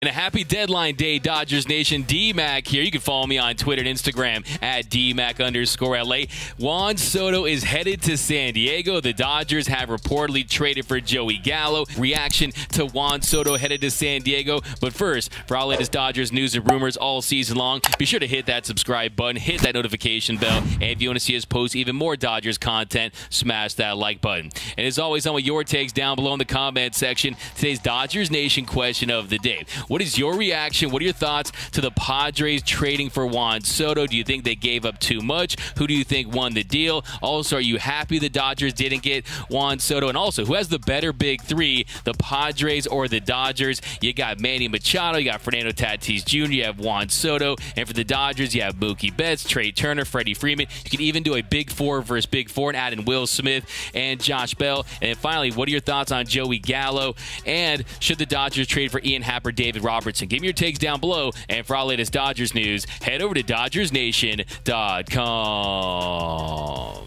And a happy deadline day, Dodgers Nation. D-Mac here. You can follow me on Twitter and Instagram at DMac_LA. Juan Soto is headed to San Diego. The Dodgers have reportedly traded for Joey Gallo. Reaction to Juan Soto headed to San Diego. But first, for all latest Dodgers news and rumors all season long, be sure to hit that subscribe button, hit that notification bell, and if you want to see us post even more Dodgers content, smash that like button. And as always, I want your takes down below in the comment section. Today's Dodgers Nation question of the day. What is your reaction? What are your thoughts to the Padres trading for Juan Soto? Do you think they gave up too much? Who do you think won the deal? Also, are you happy the Dodgers didn't get Juan Soto? And also, who has the better big three, the Padres or the Dodgers? You got Manny Machado, you got Fernando Tatis Jr., you have Juan Soto, and for the Dodgers, you have Mookie Betts, Trey Turner, Freddie Freeman. You could even do a big four versus big four and add in Will Smith and Josh Bell. And then finally, what are your thoughts on Joey Gallo? And should the Dodgers trade for Ian Happ or David Robertson? Give me your takes down below. And for all latest Dodgers news, head over to DodgersNation.com.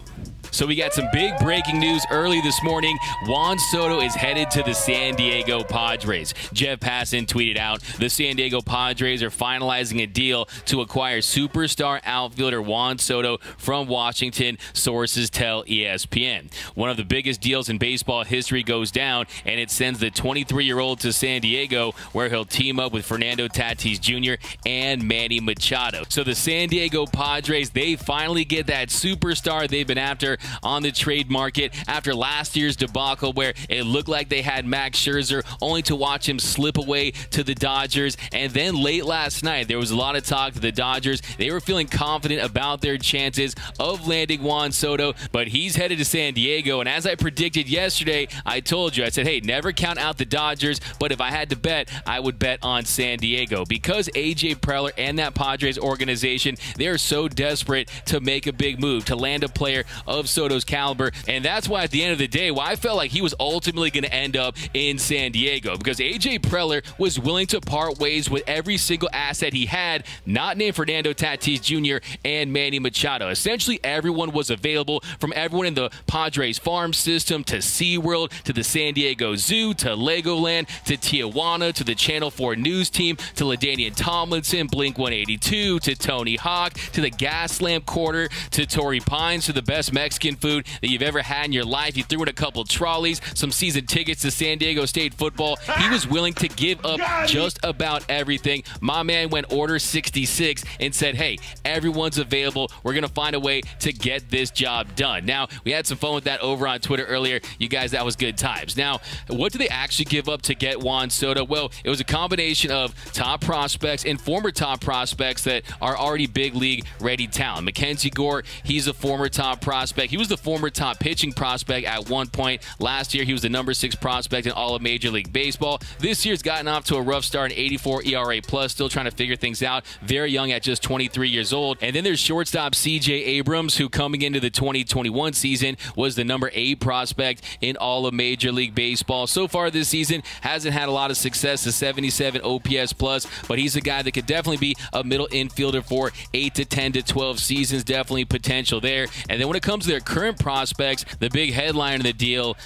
So we got some big breaking news early this morning. Juan Soto is headed to the San Diego Padres. Jeff Passan tweeted out, the San Diego Padres are finalizing a deal to acquire superstar outfielder Juan Soto from Washington, sources tell ESPN. One of the biggest deals in baseball history goes down, and it sends the 23-year-old to San Diego, where he'll team up with Fernando Tatis Jr. and Manny Machado. So the San Diego Padres, they finally get that superstar they've been after on the trade market after last year's debacle where it looked like they had Max Scherzer, only to watch him slip away to the Dodgers. And then late last night, there was a lot of talk to the Dodgers. They were feeling confident about their chances of landing Juan Soto, but he's headed to San Diego. And as I predicted yesterday, I told you, I said, hey, never count out the Dodgers, but if I had to bet, I would bet on San Diego because A.J. Preller and that Padres organization, they are so desperate to make a big move, to land a player of Soto's caliber, and that's why at the end of the day, I felt like he was ultimately going to end up in San Diego because A.J. Preller was willing to part ways with every single asset he had, not named Fernando Tatis Jr. and Manny Machado. Essentially, everyone was available, from everyone in the Padres farm system to SeaWorld to the San Diego Zoo to Legoland to Tijuana to the Channel 4 news team to LaDainian Tomlinson, Blink-182 to Tony Hawk to the Gaslamp Quarter to Torrey Pines to the best Mexican food that you've ever had in your life. He threw in a couple trolleys, some season tickets to San Diego State football. He was willing to give up just about everything. My man went order 66 and said, hey, everyone's available. We're going to find a way to get this job done. Now, we had some fun with that over on Twitter earlier. You guys, that was good times. Now, what do they actually give up to get Juan Soto? Well, it was a combination of top prospects and former top prospects that are already big league ready talent. Mackenzie Gore, he's a former top prospect. He was the former top pitching prospect at one point. Last year, he was the number 6 prospect in all of Major League Baseball. This year's gotten off to a rough start, an 84 ERA plus, still trying to figure things out. Very young at just 23 years old. And then there's shortstop C.J. Abrams, who coming into the 2021 season was the number 8 prospect in all of Major League Baseball. So far this season, hasn't had a lot of success, a 77 OPS plus, but he's a guy that could definitely be a middle infielder for 8 to 10 to 12 seasons. Definitely potential there. And then when it comes to their current prospects, the big headliner in the deal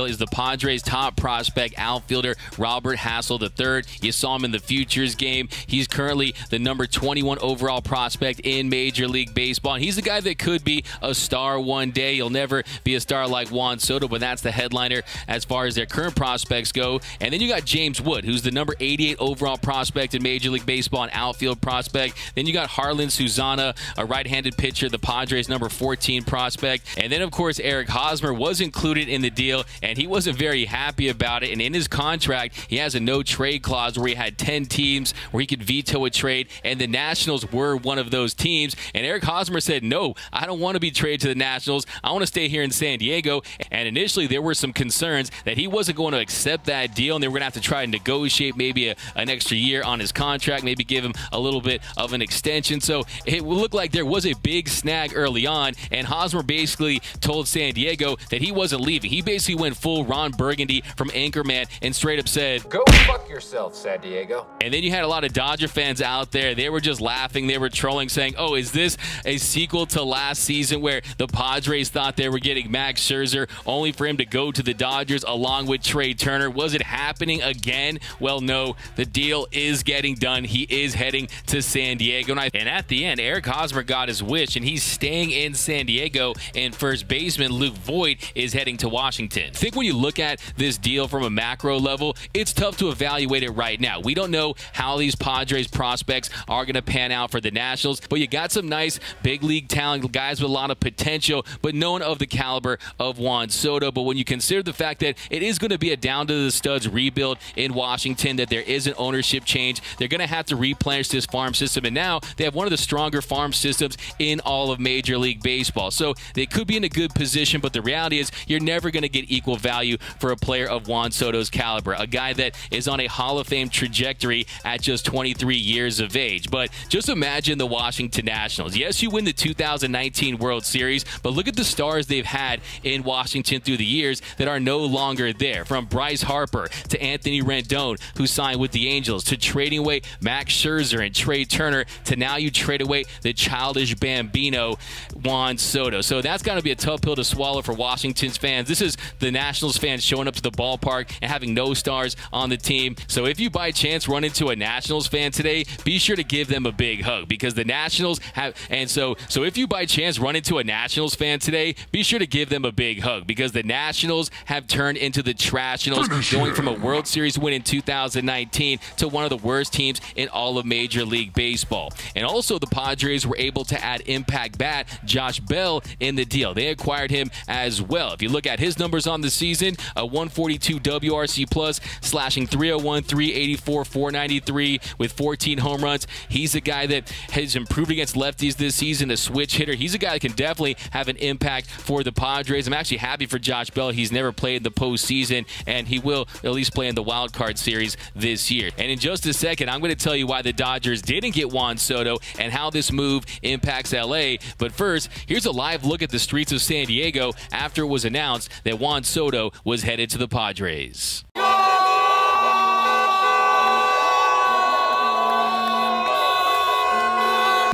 is the Padres' top prospect outfielder Robert Hassell III. You saw him in the Futures game. He's currently the number 21 overall prospect in Major League Baseball, and he's the guy that could be a star one day. He'll never be a star like Juan Soto, but that's the headliner as far as their current prospects go. And then you got James Wood, who's the number 88 overall prospect in Major League Baseball, an outfield prospect. Then you got Harlan Susana, a right-handed pitcher, the Padres' number 14 prospect. And then, of course, Eric Hosmer was included in the deal, and he wasn't very happy about it. And in his contract, he has a no-trade clause where he had 10 teams where he could veto a trade, and the Nationals were one of those teams. And Eric Hosmer said, no, I don't want to be traded to the Nationals. I want to stay here in San Diego. And initially, there were some concerns that he wasn't going to accept that deal, and they were going to have to try and negotiate maybe an extra year on his contract, maybe give him a little bit of an extension. So it looked like there was a big snag early on. done, and Hosmer basically told San Diego that he wasn't leaving. He basically went full Ron Burgundy from Anchorman and straight up said, "Go fuck yourself, San Diego." And then you had a lot of Dodger fans out there. They were just laughing. They were trolling, saying, oh, is this a sequel to last season where the Padres thought they were getting Max Scherzer only for him to go to the Dodgers along with Trey Turner? Was it happening again? Well, no, the deal is getting done. He is heading to San Diego. And at the end, Eric Hosmer got his wish, and he's staying in San Diego, and first baseman Luke Voigt is heading to Washington. I think when you look at this deal from a macro level, it's tough to evaluate it right now. We don't know how these Padres prospects are going to pan out for the Nationals, but you got some nice big league talent, guys with a lot of potential, but none of the caliber of Juan Soto. But when you consider the fact that it is going to be a down-to-the-studs rebuild in Washington, that there is an ownership change, they're going to have to replenish this farm system, and now they have one of the stronger farm systems in all of Major League Baseball. So they could be in a good position, but the reality is you're never going to get equal value for a player of Juan Soto's caliber, a guy that is on a Hall of Fame trajectory at just 23 years of age. But just imagine the Washington Nationals. Yes, you win the 2019 World Series, but look at the stars they've had in Washington through the years that are no longer there. From Bryce Harper to Anthony Rendon, who signed with the Angels, to trading away Max Scherzer and Trey Turner, to now you trade away the childish Bambino, Juan Soto. So that's got to be a tough pill to swallow for Washington's fans. This is the Nationals fans showing up to the ballpark and having no stars on the team. So if you by chance run into a Nationals fan today, be sure to give them a big hug, because the Nationals have, and so if you by chance run into a Nationals fan today, be sure to give them a big hug, because the Nationals have turned into the Trashionals, going from a World Series win in 2019 to one of the worst teams in all of Major League Baseball. And also the Padres were able to add impact bat Josh Bell in the deal. They acquired him as well. If you look at his numbers on the season, a 142 WRC plus, slashing 301, 384, 493 with 14 home runs. He's a guy that has improved against lefties this season, a switch hitter. He's a guy that can definitely have an impact for the Padres. I'm actually happy for Josh Bell. He's never played in the postseason, and he will at least play in the wild card series this year. And in just a second, I'm going to tell you why the Dodgers didn't get Juan Soto and how this move impacts LA. But first, here's a live look at the streets of San Diego after it was announced that Juan Soto was headed to the Padres.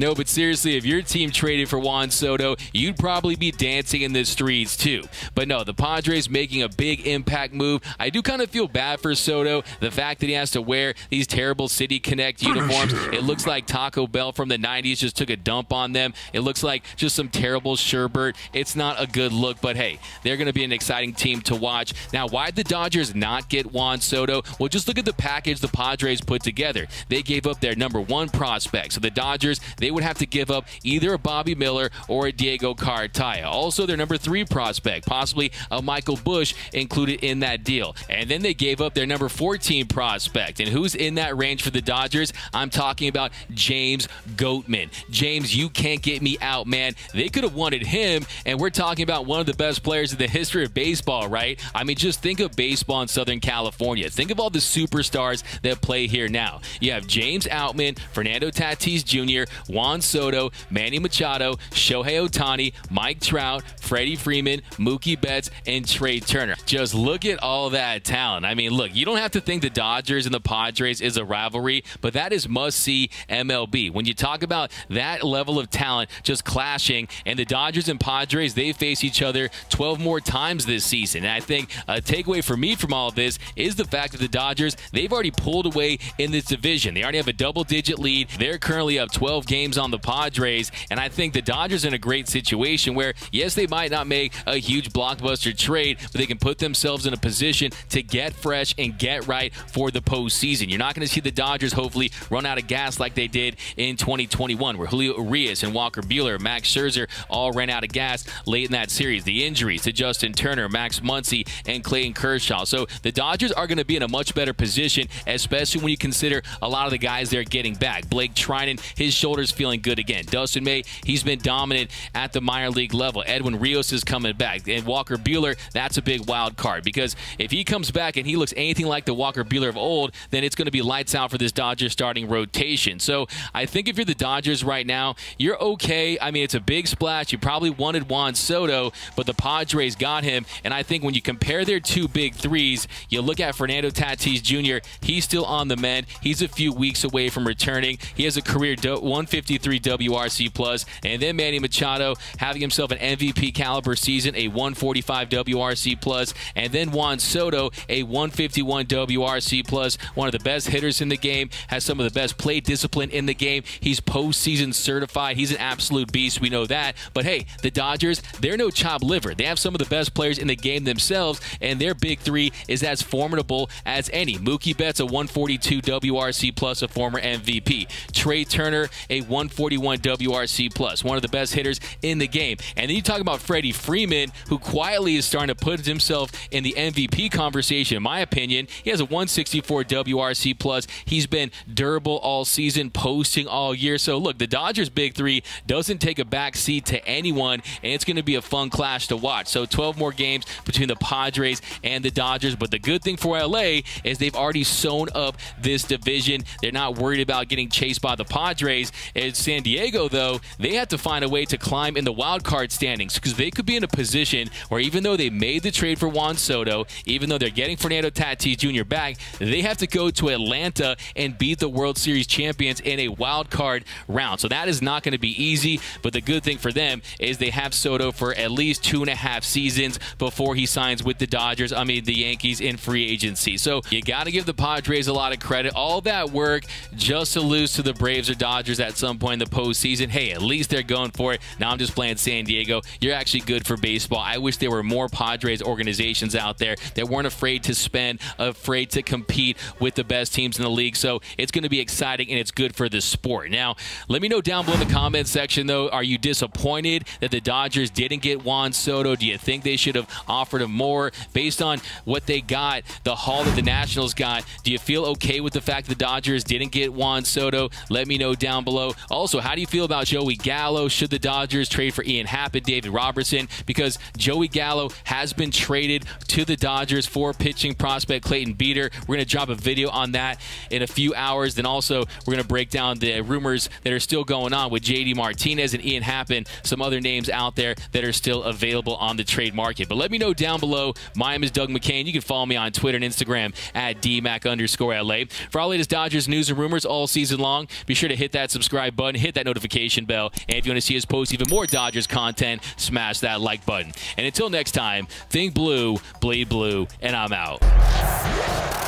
No, but seriously, if your team traded for Juan Soto, you'd probably be dancing in the streets too. But no, the Padres making a big impact move. I do kind of feel bad for Soto. The fact that he has to wear these terrible City Connect uniforms. It looks like Taco Bell from the 90s just took a dump on them. It looks like just some terrible sherbet. It's not a good look, but hey, they're going to be an exciting team to watch. Now, why'd the Dodgers not get Juan Soto? Well, just look at the package the Padres put together. They gave up their #1 prospect. So the Dodgers, they would have to give up either a Bobby Miller or a Diego Cartaya. Also, their #3 prospect, possibly a Michael Busch, included in that deal. And then they gave up their #14 prospect. And who's in that range for the Dodgers? I'm talking about James Goatman. James, you can't get me out, man. They could have wanted him, and we're talking about one of the best players in the history of baseball, right? I mean, just think of baseball in Southern California. Think of all the superstars that play here now. You have James Outman, Fernando Tatis Jr., Juan Soto, Manny Machado, Shohei Ohtani, Mike Trout, Freddie Freeman, Mookie Betts, and Trey Turner. Just look at all that talent. I mean, look, you don't have to think the Dodgers and the Padres is a rivalry, but that is must-see MLB. When you talk about that level of talent just clashing, and the Dodgers and Padres, they face each other 12 more times this season. And I think a takeaway for me from all of this is the fact that the Dodgers, they've already pulled away in this division. They already have a double-digit lead. They're currently up 12 games on the Padres, and I think the Dodgers are in a great situation where, yes, they might not make a huge blockbuster trade, but they can put themselves in a position to get fresh and get right for the postseason. You're not going to see the Dodgers hopefully run out of gas like they did in 2021, where Julio Urias and Walker Buehler, Max Scherzer all ran out of gas late in that series. The injuries to Justin Turner, Max Muncy, and Clayton Kershaw. So the Dodgers are going to be in a much better position, especially when you consider a lot of the guys they're getting back. Blake Trinan, his shoulder's feeling good again. Dustin May, he's been dominant at the minor league level. Edwin Rios is coming back. And Walker Buehler, that's a big wild card, because if he comes back and he looks anything like the Walker Buehler of old, then it's going to be lights out for this Dodgers starting rotation. So I think if you're the Dodgers right now, you're okay. I mean, it's a big splash. You probably wanted Juan Soto, but the Padres got him. And I think when you compare their two big threes, you look at Fernando Tatis Jr., he's still on the mend. He's a few weeks away from returning. He has a career 153 WRC+, and then Manny Machado having himself an MVP caliber season, a 145 WRC+, and then Juan Soto, a 151 WRC+, one of the best hitters in the game, has some of the best play discipline in the game. He's postseason certified. He's an absolute beast. We know that. But hey, the Dodgers, they're no chopped liver. They have some of the best players in the game themselves, and their big three is as formidable as any. Mookie Betts, a 142 WRC+, a former MVP. Trey Turner, a 141 WRC+, one of the best hitters in the game. And then you talk about Freddie Freeman, who quietly is starting to put himself in the MVP conversation, in my opinion. He has a 164 WRC+. He's been durable all season, posting all year. So look, the Dodgers' big three doesn't take a back seat to anyone, and it's going to be a fun clash to watch. So 12 more games between the Padres and the Dodgers. But the good thing for LA is they've already sewn up this division. They're not worried about getting chased by the Padres. And San Diego, though, they have to find a way to climb in the wild card standings, because they could be in a position where even though they made the trade for Juan Soto, even though they're getting Fernando Tatis Jr. back, they have to go to Atlanta and beat the World Series champions in a wild card round. So that is not going to be easy, but the good thing for them is they have Soto for at least 2.5 seasons before he signs with the the Yankees in free agency. So you got to give the Padres a lot of credit. All that work just to lose to the Braves or Dodgers at some point in the postseason. Hey, at least they're going for it. Now I'm just playing San Diego. You're actually good for baseball. I wish there were more Padres organizations out there that weren't afraid to spend, afraid to compete with the best teams in the league. So it's going to be exciting, and it's good for the sport. Now, let me know down below in the comment section, though, are you disappointed that the Dodgers didn't get Juan Soto? Do you think they should have offered him more based on what they got, the haul that the Nationals got? Do you feel okay with the fact the Dodgers didn't get Juan Soto? Let me know down below. Also, how do you feel about Joey Gallo? Should the Dodgers trade for Ian Happ and David Robertson? Because Joey Gallo has been traded to the Dodgers for pitching prospect Clayton Beeter. We're going to drop a video on that in a few hours. Then also, we're going to break down the rumors that are still going on with JD Martinez and Ian Happ and some other names out there that are still available on the trade market. But let me know down below. My name is Doug McCain. You can follow me on Twitter and Instagram at DMac_LA. For all latest Dodgers news and rumors all season long, be sure to hit that subscribe button, hit that notification bell, and if you want to see us post even more Dodgers content, smash that like button. And until next time, think blue, bleed blue, and I'm out.